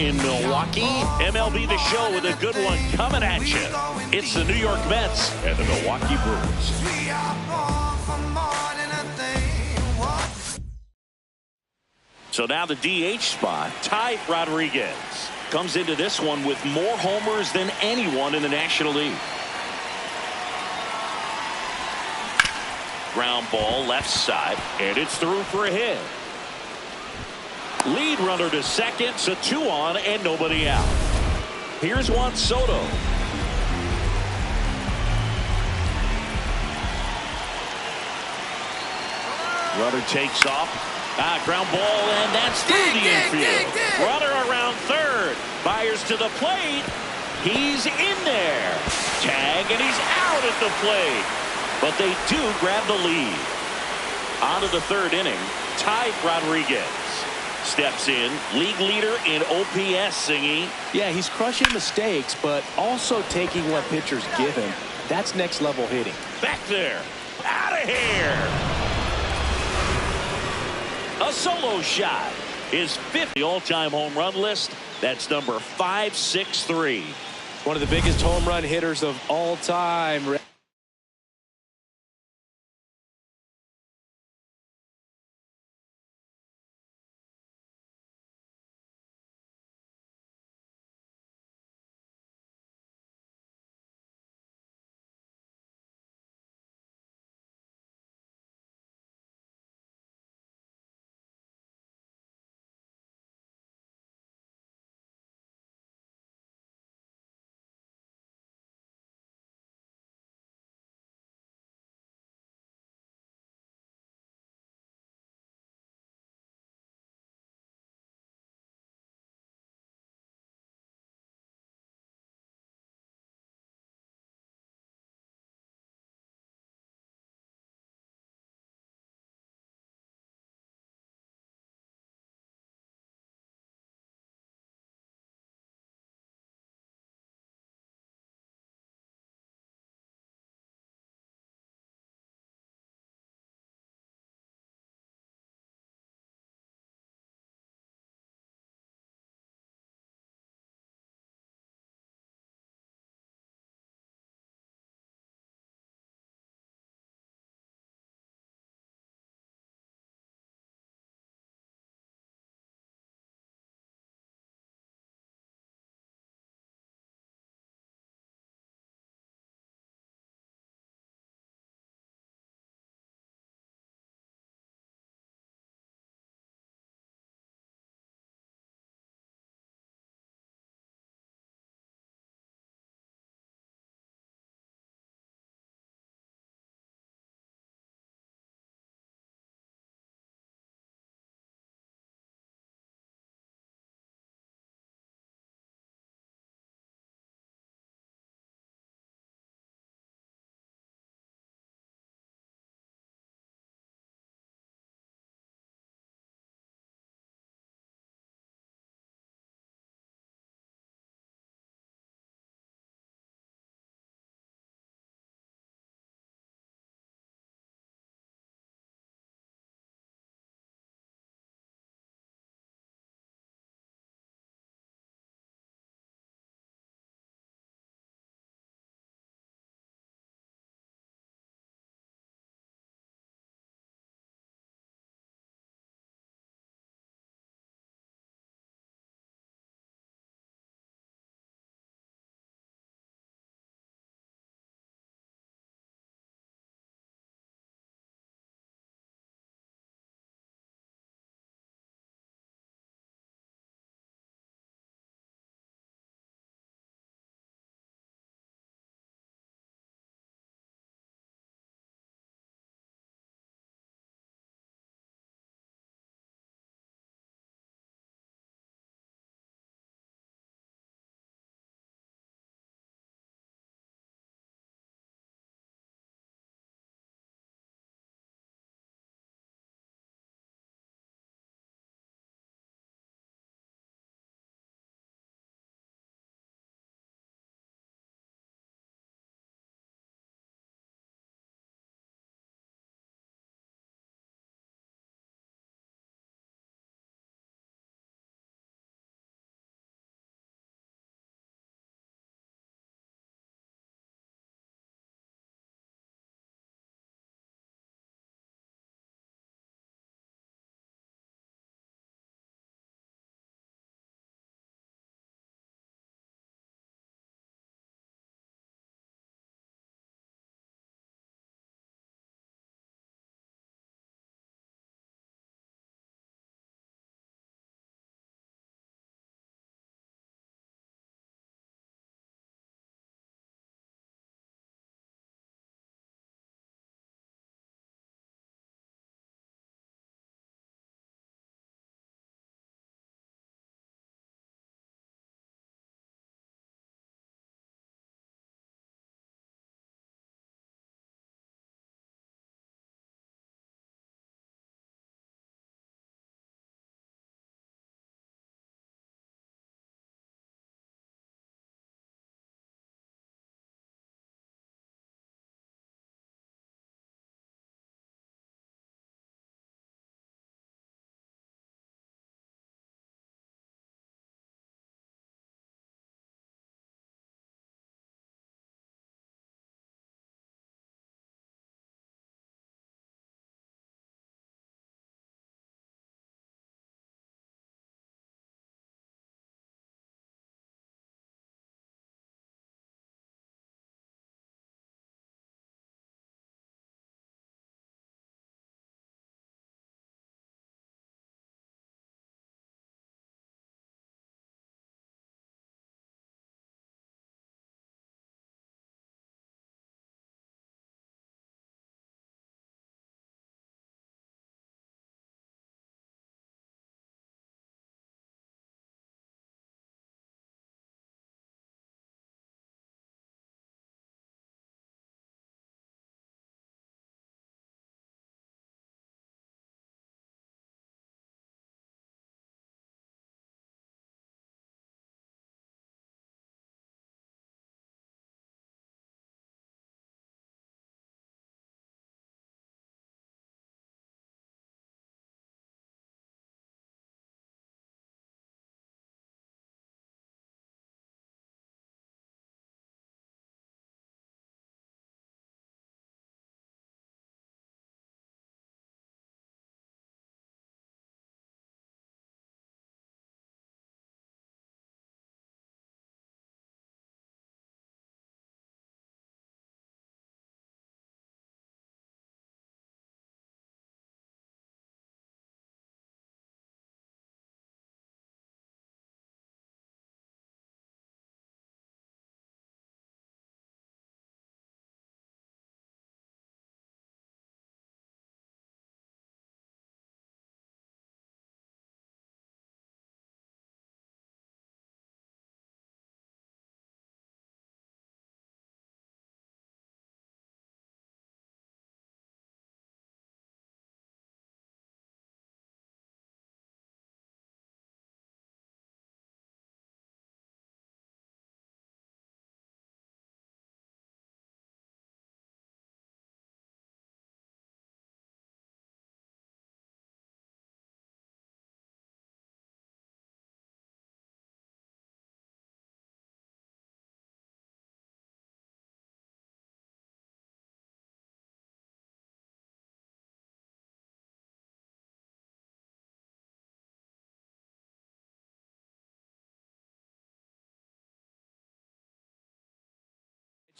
in Milwaukee. MLB The Show with a good one coming at you. It's the New York Mets and the Milwaukee Brewers. So now the DH spot, Ty Rodriguez comes into this one with more homers than anyone in the National League. Ground ball left side, and it's through for a hit. Lead runner to second, so 2 on and nobody out. Here's Juan Soto. Runner takes off. Ground ball, and that's through the infield. Runner around third. Fires to the plate. He's in there. Tag, and he's out at the plate. But they do grab the lead. On to the third inning. Ty Rodriguez steps in. League leader in OPS, Singy. Yeah, he's crushing mistakes, but also taking what pitchers give him. That's next level hitting. Back there. Out of here. A solo shot. His 50 all-time home run list. That's number 563. One of the biggest home run hitters of all time.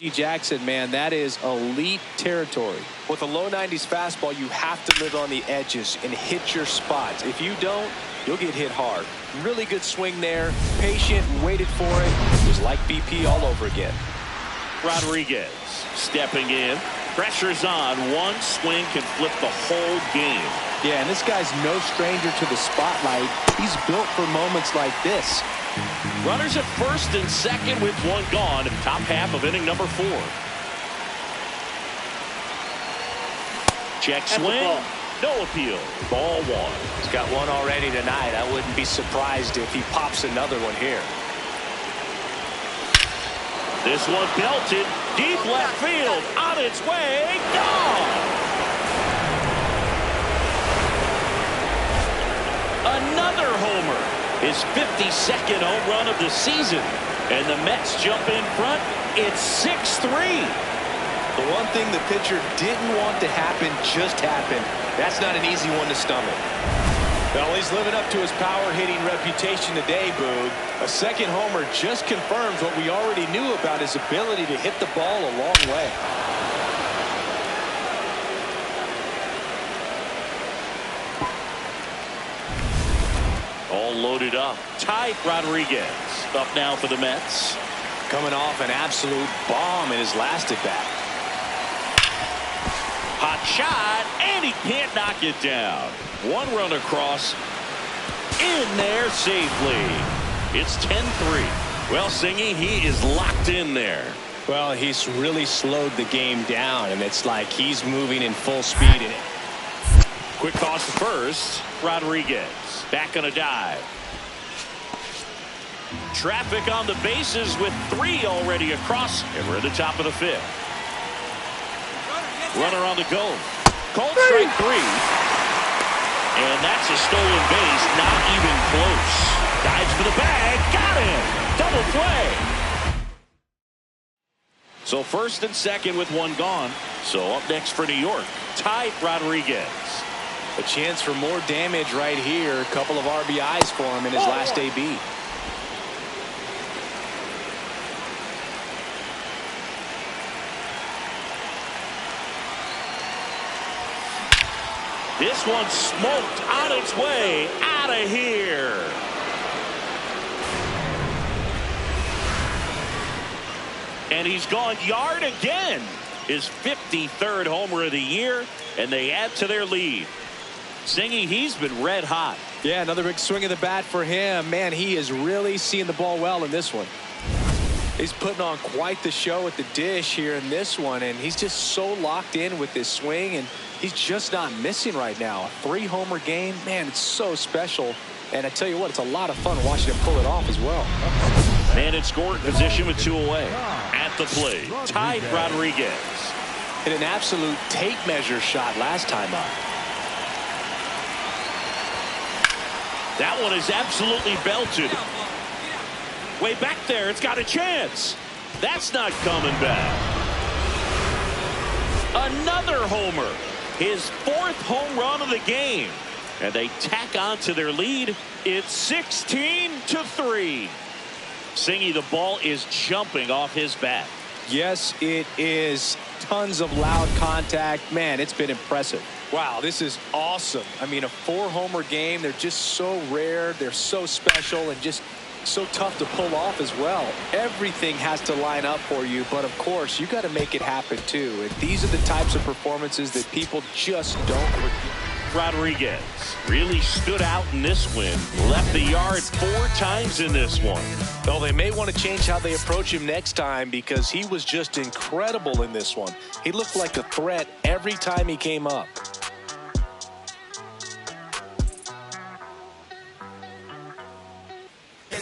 Jackson, man, that is elite territory. With a low 90s fastball, you have to live on the edges and hit your spots. If you don't, you'll get hit hard. Really good swing there. Patient, waited for it. It was like BP all over again. Rodriguez stepping in. Pressure's on. One swing can flip the whole game. Yeah, and this guy's no stranger to the spotlight. He's built for moments like this. Runners at first and second with one gone. Top half of inning number 4. Check swing. No appeal. Ball 1. He's got one already tonight. I wouldn't be surprised if he pops another one here. This one belted. Deep left field. On its way. Gone. Another homer. His 52nd home run of the season. And the Mets jump in front. It's 6-3. The one thing the pitcher didn't want to happen just happened. That's not an easy one to stomach. Well, he's living up to his power-hitting reputation today, Boog. A second homer just confirms what we already knew about his ability to hit the ball a long way. All loaded up. Ty Rodriguez up now for the Mets. Coming off an absolute bomb in his last at-bat. Hot shot, and he can't knock it down. One run across. In there safely. It's 10-3. Well, Singy, he is locked in there. Well, he's really slowed the game down, and it's like he's moving in full speed in it. Quick toss to first. Rodriguez back on a dive. Traffic on the bases with 3 already across, and we're at the top of the 5th. Runner on the go. Called strike 3. And that's a stolen base. Not even close. Dives for the bag. Got him. Double play. So first and second with one gone. So up next for New York, Ty Rodriguez. A chance for more damage right here. A couple of RBIs for him in his last AB. This one smoked on its way out of here. And he's gone yard again. His 53rd homer of the year, and they add to their lead. Singy, he's been red hot. Yeah, another big swing of the bat for him. Man, he is really seeing the ball well in this one. He's putting on quite the show at the dish here in this one, and he's just so locked in with this swing, and he's just not missing right now. A 3-homer game, man, it's so special. And I tell you what, it's a lot of fun watching him pull it off as well. Man in scoring position with 2 away. At the plate, Ty Rodriguez. Hit an absolute tape measure shot last time up. That one is absolutely belted. Way back there, it's got a chance. That's not coming back. Another homer. His 4th home run of the game. And they tack on to their lead. It's 16-3. Singy, the ball is jumping off his bat. Yes, it is. Tons of loud contact. Man, it's been impressive. Wow, this is awesome. I mean, a 4-homer game. They're just so rare. They're so special and just so tough to pull off as well. Everything has to line up for you, but of course, you got to make it happen too. And these are the types of performances that people just don't forget. Rodriguez really stood out in this win. Left the yard 4 times in this one. Well, they may want to change how they approach him next time because he was just incredible in this one. He looked like a threat every time he came up.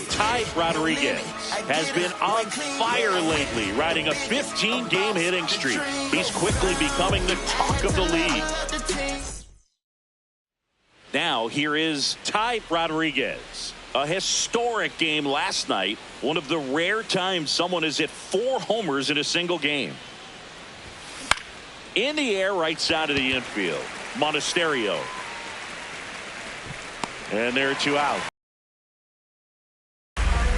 Ty Rodriguez has been on fire lately, riding a 15-game hitting streak. He's quickly becoming the talk of the league. Now, here is Ty Rodriguez. A historic game last night. One of the rare times someone has hit 4 homers in a single game. In the air, right side of the infield. Monasterio. And there are 2 out.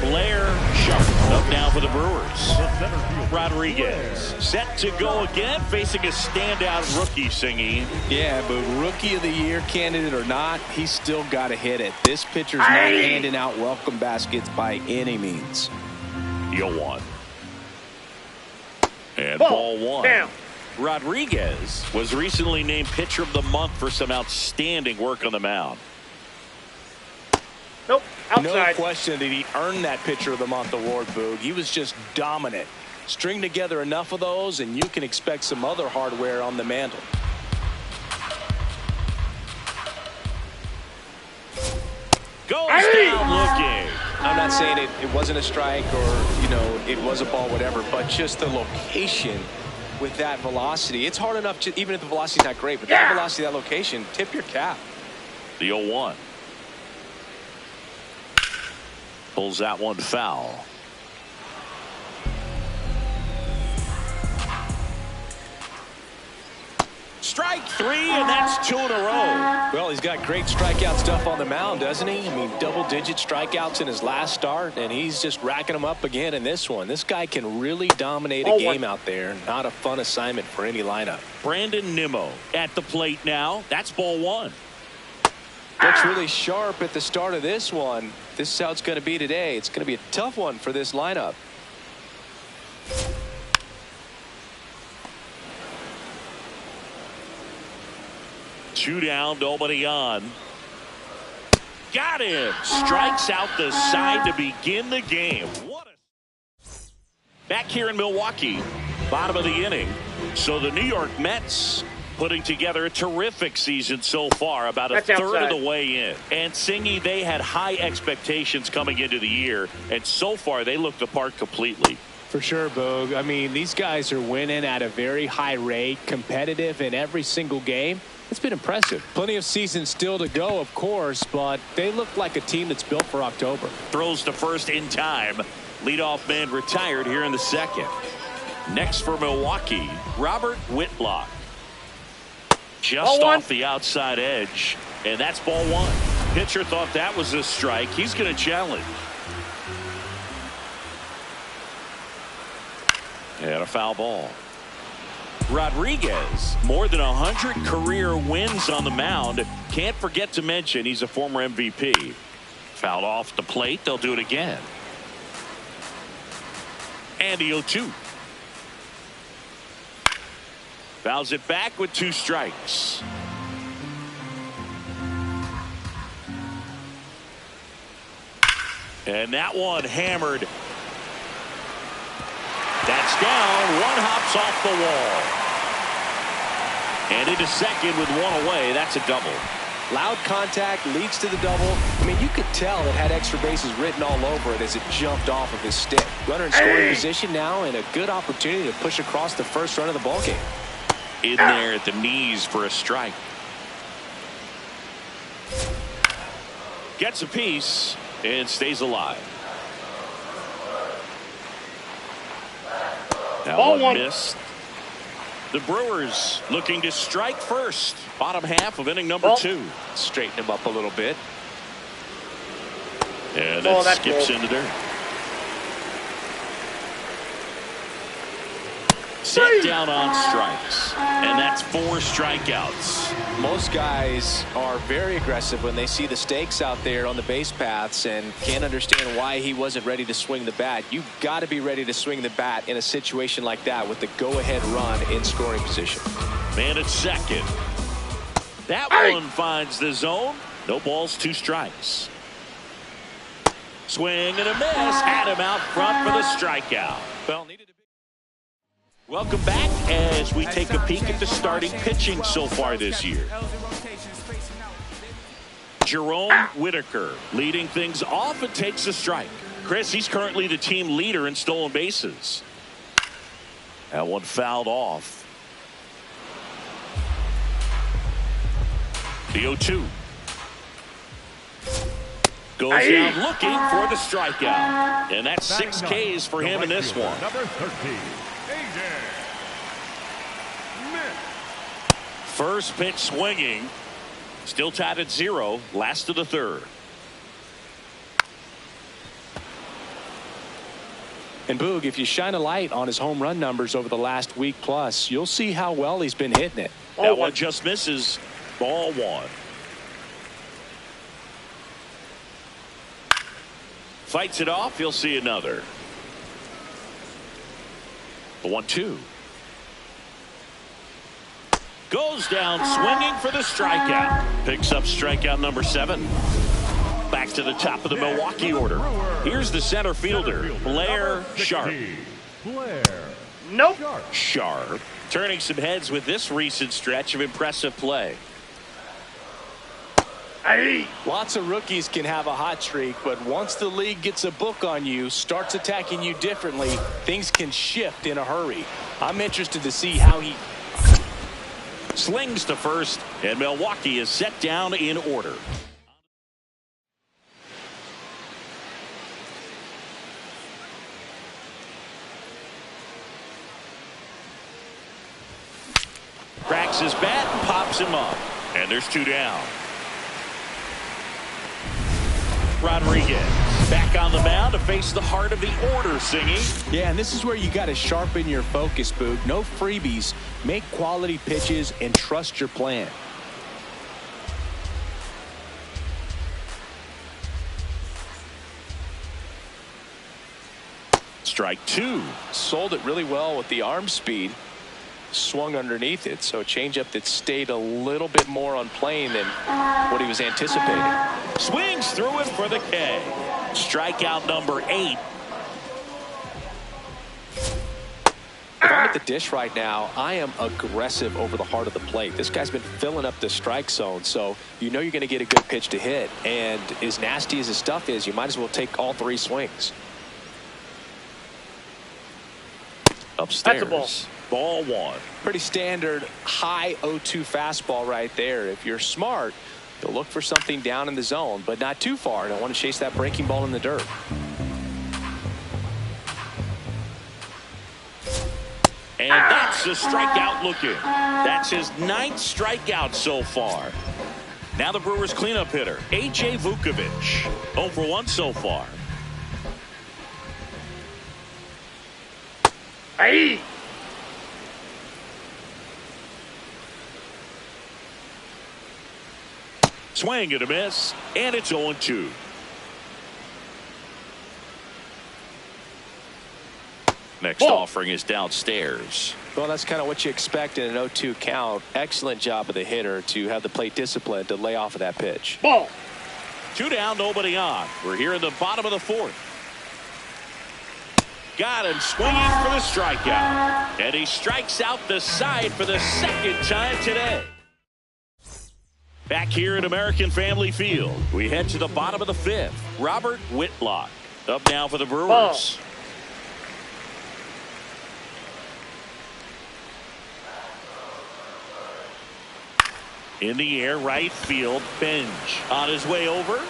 Blair Sharp up now for the Brewers. Rodriguez set to go again, facing a standout rookie, Singy. Yeah, but rookie of the year candidate or not, he's still got to hit it. This pitcher's not handing out welcome baskets by any means. 0-1. And ball one. Damn. Rodriguez was recently named pitcher of the month for some outstanding work on the mound. Nope. Outside. No question that he earned that pitcher of the month award, Boog. He was just dominant. String together enough of those and you can expect some other hardware on the mantle. Goes down looking. I'm not saying it wasn't a strike or, you know, it was a ball, whatever, but just the location with that velocity. It's hard enough to, even if the velocity's not great, but that velocity, that location, tip your cap. The 0-1. Pulls that one foul. Strike three, and that's 2 in a row. Well, he's got great strikeout stuff on the mound, doesn't he? I mean, double-digit strikeouts in his last start, and he's just racking them up again in this one. This guy can really dominate a game out there. Not a fun assignment for any lineup. Brandon Nimmo at the plate now. That's ball one. Looks really sharp at the start of this one. This is how it's going to be today. It's going to be a tough one for this lineup. Two down, nobody on. Got him. Strikes out the side to begin the game. Back here in Milwaukee, bottom of the inning. So the New York Mets putting together a terrific season so far, about a third of the way in. And Singy, they had high expectations coming into the year, and so far they look the part completely. For sure, Boog. I mean, these guys are winning at a very high rate, competitive in every single game. It's been impressive. Plenty of season still to go, of course, but they look like a team that's built for October. Throws to first in time. Leadoff man retired here in the second. Next for Milwaukee, Robert Whitlock. Just off the outside edge, and that's ball one. Pitcher thought that was a strike. He's going to challenge. And a foul ball. Rodriguez, more than 100 career wins on the mound. Can't forget to mention he's a former MVP. Fouled off the plate. They'll do it again. And the 0-2. Fouls it back with 2 strikes. And that one hammered. That's down. One hops off the wall. And into second with one away. That's a double. Loud contact leads to the double. I mean, you could tell it had extra bases written all over it as it jumped off of his stick. Runner in scoring position now, and a good opportunity to push across the first run of the ballgame. In there at the knees for a strike. Gets a piece and stays alive. That one missed. The Brewers looking to strike first. Bottom half of inning number 2. Straighten him up a little bit. And that skips into dirt. Set down on strikes. And that's 4 strikeouts. Most guys are very aggressive when they see the stakes out there on the base paths and can't understand why he wasn't ready to swing the bat. You've got to be ready to swing the bat in a situation like that with the go-ahead run in scoring position. Man at second. That one finds the zone. No balls, 2 strikes. Swing and a miss. Had him out front for the strikeout. Well, needed to be. Welcome back as we take a peek at the starting pitching so far this year. Jerome Whitaker leading things off and takes a strike. Chris, he's currently the team leader in stolen bases. That one fouled off. The 0-2. Goes down looking for the strikeout. And that's 6 Ks for him in this one. Number 13. First pitch swinging. Still tied at 0. Last of the third. And Boog, if you shine a light on his home run numbers over the last week plus, you'll see how well he's been hitting it. That one just misses. Ball 1. Fights it off. You'll see another. The 1-2. Goes down swinging for the strikeout. Picks up strikeout number 7. Back to the top of the Milwaukee order. Here's the center fielder, Blair Sharp. Nope. Sharp turning some heads with this recent stretch of impressive play. Lots of rookies can have a hot streak, but once the league gets a book on you, starts attacking you differently, things can shift in a hurry. I'm interested to see how he slings to first, and Milwaukee is set down in order. Cracks his bat and pops him up, and there's 2 down. Rodriguez back on the mound to face the heart of the order singing. Yeah, and this is where you got to sharpen your focus, Boog. No freebies. Make quality pitches and trust your plan. Strike 2. Sold it really well with the arm speed. Swung underneath it, so a changeup that stayed a little bit more on plane than what he was anticipating. Swings through it for the K. Strikeout number 8. If I'm at the dish right now, I am aggressive over the heart of the plate. This guy's been filling up the strike zone, so you know you're going to get a good pitch to hit. And as nasty as his stuff is, you might as well take all 3 swings. Upstairs. That's a ball. Ball 1. Pretty standard high 0-2 fastball right there. If you're smart, you'll look for something down in the zone, but not too far. Don't want to chase that breaking ball in the dirt. And that's a strikeout looking. That's his 9th strikeout so far. Now the Brewers cleanup hitter, A.J. Vukovich. 0 for 1 so far. Hey! Swing and a miss, and it's 0-2. Next offering is downstairs. Well, that's kind of what you expect in an 0-2 count. Excellent job of the hitter to have the plate discipline to lay off of that pitch. Ball. 2 down, nobody on. We're here in the bottom of the 4th. Got him swinging for the strikeout. And he strikes out the side for the 2nd time today. Back here at American Family Field, we head to the bottom of the 5th. Robert Whitlock up now for the Brewers. In the air, right field, Benj on his way over.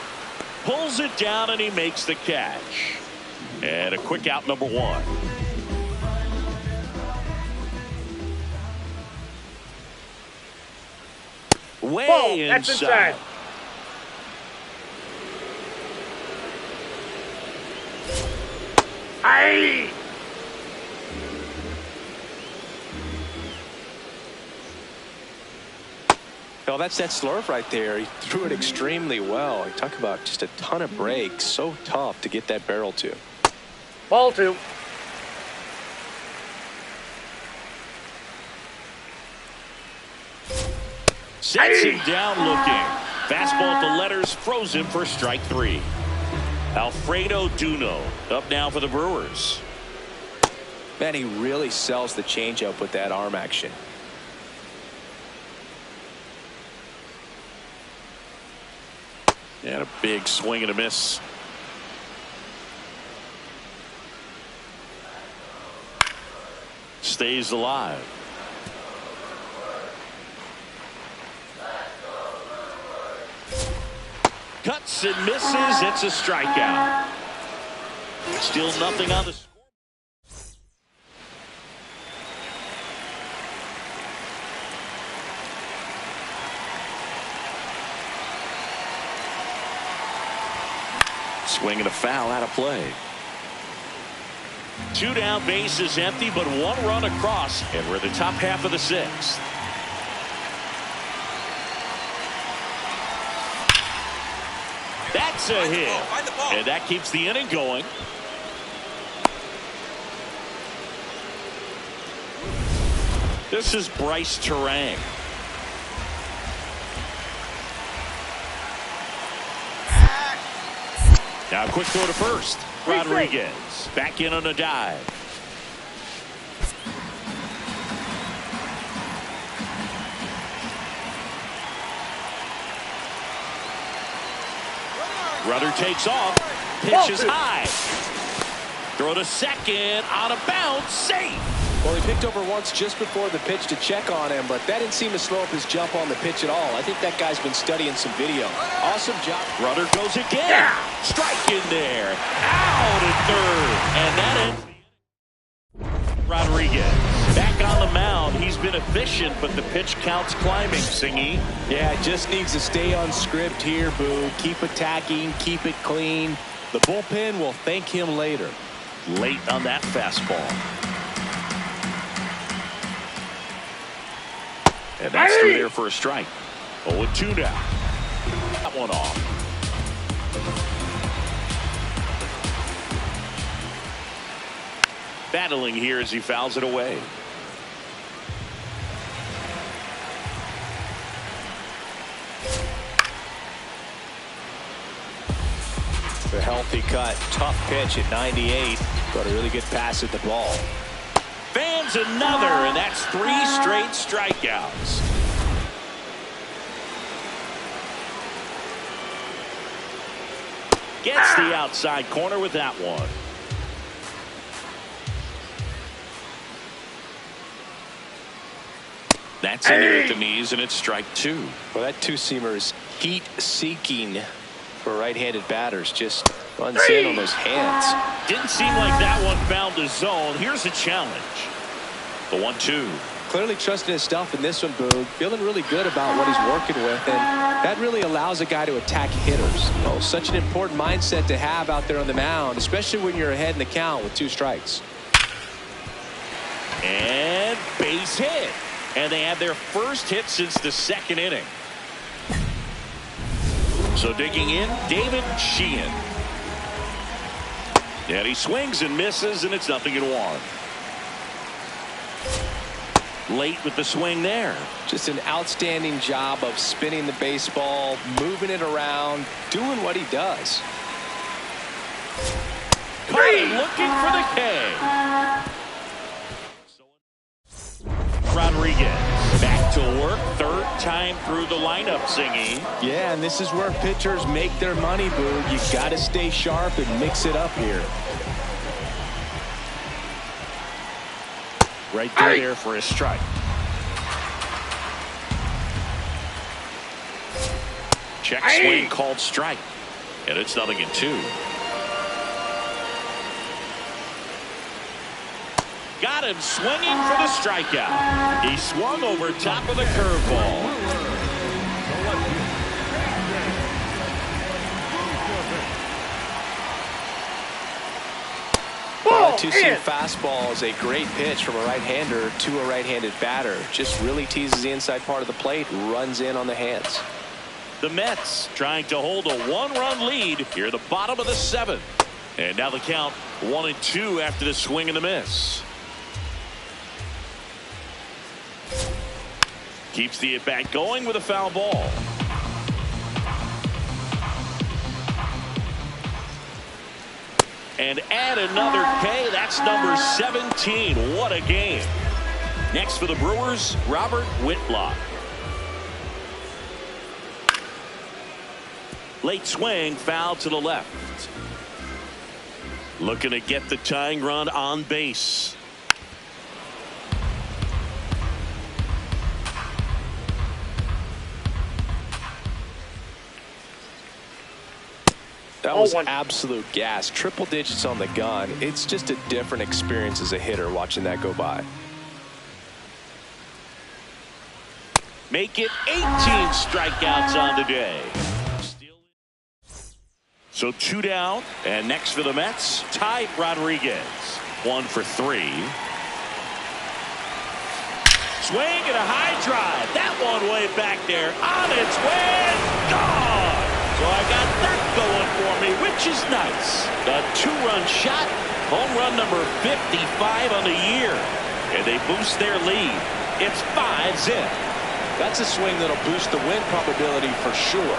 Pulls it down and he makes the catch. And a quick out, number 1. Way that's inside. Aye. Well, that's that slurve right there. He threw it extremely well. You talk about just a ton of breaks. So tough to get that barrel to. Ball 2. Sets him down looking. Fastball at the letters, frozen for strike 3. Alfredo Duno up now for the Brewers. Man, he really sells the changeup with that arm action. And a big swing and a miss. Stays alive. Cuts and misses. It's a strikeout. Still nothing on the score. Swing and a foul out of play. Two down, bases empty, but one run across, and we're the top half of the sixth. That's a hit, and that keeps the inning going. This is Bryce Terang. Now a quick throw to first. Rodriguez back in on a dive. Rudder takes off. Pitch is high. Throw to second. On a bounce. Safe. Well, he picked over once just before the pitch to check on him, but that didn't seem to slow up his jump on the pitch at all. I think that guy's been studying some video. Awesome job. Rudder goes again. Yeah. Strike in there. Out at third. And that ends. Rodriguez back on the mound. He's been efficient, but the pitch count's climbing, Singy. Yeah, just needs to stay on script here, Boo. Keep attacking, keep it clean. The bullpen will thank him later. Late on that fastball. And that's through there for a strike. 0-2 now. That one off. Battling here as he fouls it away. A healthy cut. Tough pitch at 98. But a really good pass at the ball. Fans another, and that's 3 straight strikeouts. Gets the outside corner with that one. That's in there at the knees, and it's strike 2. Well, that two-seamer is heat-seeking for right-handed batters. Just runs in on those hands. Didn't seem like that one found the zone. Here's a challenge. The 1-2. Clearly trusting his stuff in this one, Boog. Feeling really good about what he's working with, and that really allows a guy to attack hitters. You know, such an important mindset to have out there on the mound, especially when you're ahead in the count with 2 strikes. And base hit. And they have their first hit since the 2nd inning. So digging in, David Sheehan. And he swings and misses, and it's 0-1. Late with the swing there. Just an outstanding job of spinning the baseball, moving it around, doing what he does. Caught him looking for the K. Rodriguez back to work, 3rd time through the lineup, Singy. Yeah, and this is where pitchers make their money, Boog. You got to stay sharp and mix it up here. Right there for a strike. Check swing called strike. And it's 0-2. Got him swinging for the strikeout. He swung over top of the curveball. Well, a two-seam fastball is a great pitch from a right-hander to a right-handed batter. Just really teases the inside part of the plate, runs in on the hands. The Mets trying to hold a 1-run lead here at the bottom of the 7th. And now the count 1-2 after the swing and the miss. Keeps the at-bat going with a foul ball. And add another K. That's number 17. What a game. Next for the Brewers, Robert Whitlock. Late swing, foul to the left. Looking to get the tying run on base. That was absolute gas. Triple digits on the gun. It's just a different experience as a hitter watching that go by. Make it 18 strikeouts on the day. So 2 down, and next for the Mets, Ty Rodriguez. 1 for 3. Swing and a high drive. That one way back there. On its way. Gone. So I got that going for me, which is nice. A 2-run shot. Home run number 55 on the year. And they boost their lead. It's 5-zip. That's a swing that'll boost the win probability for sure.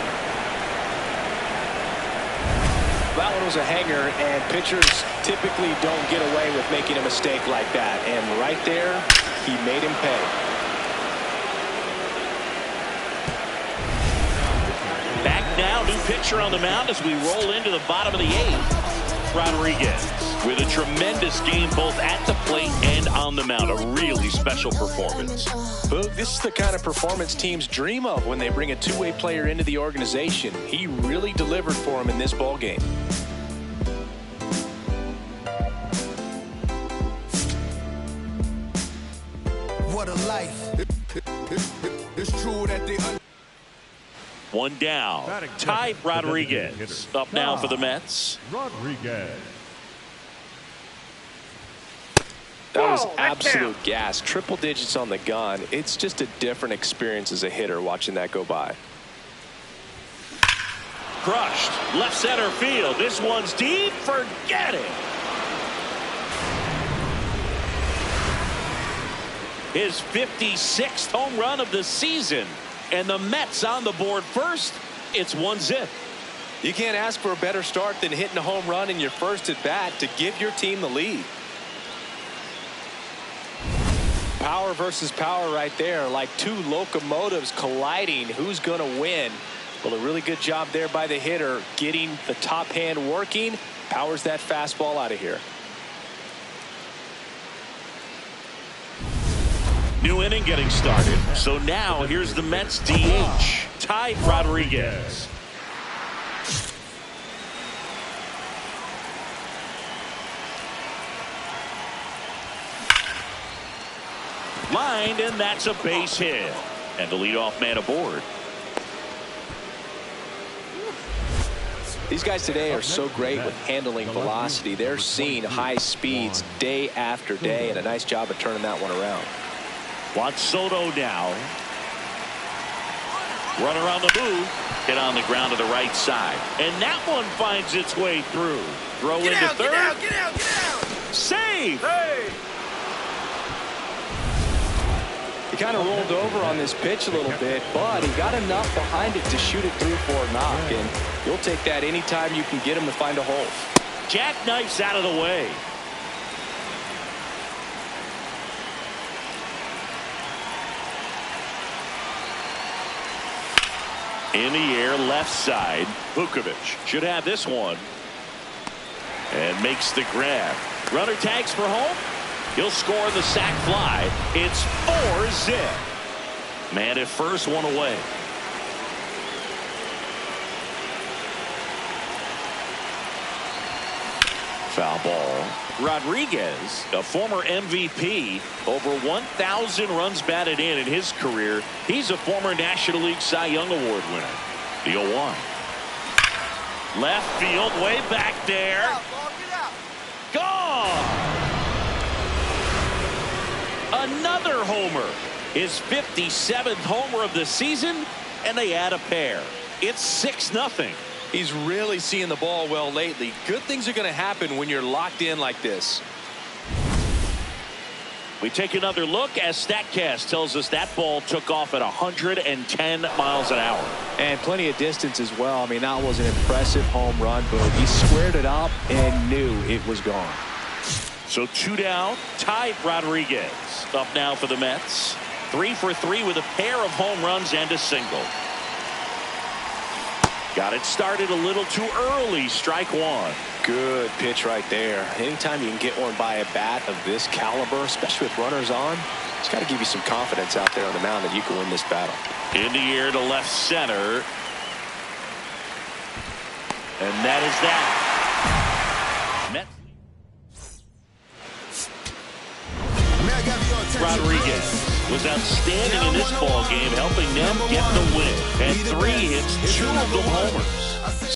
That one was a hanger, and pitchers typically don't get away with making a mistake like that. And right there, he made him pay. Back now, new pitcher on the mound as we roll into the bottom of the 8th. Rodriguez with a tremendous game both at the plate and on the mound. A really special performance. Boog, this is the kind of performance teams dream of when they bring a two-way player into the organization. He really delivered for him in this ball game. What a life. It's true that they... One down. Ty Rodriguez up now for the Mets. Rodriguez. That was absolute gas. Triple digits on the gun. It's just a different experience as a hitter watching that go by. Crushed. Left center field. This one's deep. Forget it. His 56th home run of the season. And the Mets on the board first. It's 1-zip. You can't ask for a better start than hitting a home run in your first at bat to give your team the lead. Power versus power right there, like two locomotives colliding. Who's going to win? Well, a really good job there by the hitter, getting the top hand working. Powers that fastball out of here. New inning getting started. So now here's the Mets DH, Ty Rodriguez. Lined, and that's a base hit. And the leadoff man aboard. These guys today are so great with handling velocity. They're seeing high speeds day after day, and a nice job of turning that one around. Juan Soto now. Run around the move. Hit on the ground to the right side. And that one finds its way through. Throw into third. Get out. Save. Hey. He kind of rolled over on this pitch a little bit, but he got enough behind it to shoot it through for a knock. And you'll take that anytime you can get him to find a hole. Jackknife's out of the way. In the air, left side. Vukovic should have this one. And makes the grab. Runner tags for home. He'll score the sac fly. It's 4-zip. Man at first, one away. Foul ball. Rodriguez, a former MVP, over 1,000 runs batted in his career. He's a former National League Cy Young Award winner. The 0-1. Left field, way back there. Gone. Another homer. His 57th homer of the season, and they add a pair. It's 6-0. He's really seeing the ball well lately. Good things are going to happen when you're locked in like this. We take another look as StatCast tells us that ball took off at 110 miles an hour. And plenty of distance as well. I mean, that was an impressive home run, but he squared it up and knew it was gone. So 2 down. Ty Rodriguez up now for the Mets. 3 for 3 with a pair of home runs and a single. Got it started a little too early. Strike one. Good pitch right there. Anytime you can get one by a bat of this caliber, especially with runners on, it's got to give you some confidence out there on the mound that you can win this battle. In the air to left center. And that is that. Mets. Rodriguez was outstanding in this ball game, helping them get the win. And 3 hits, 2 of them homers.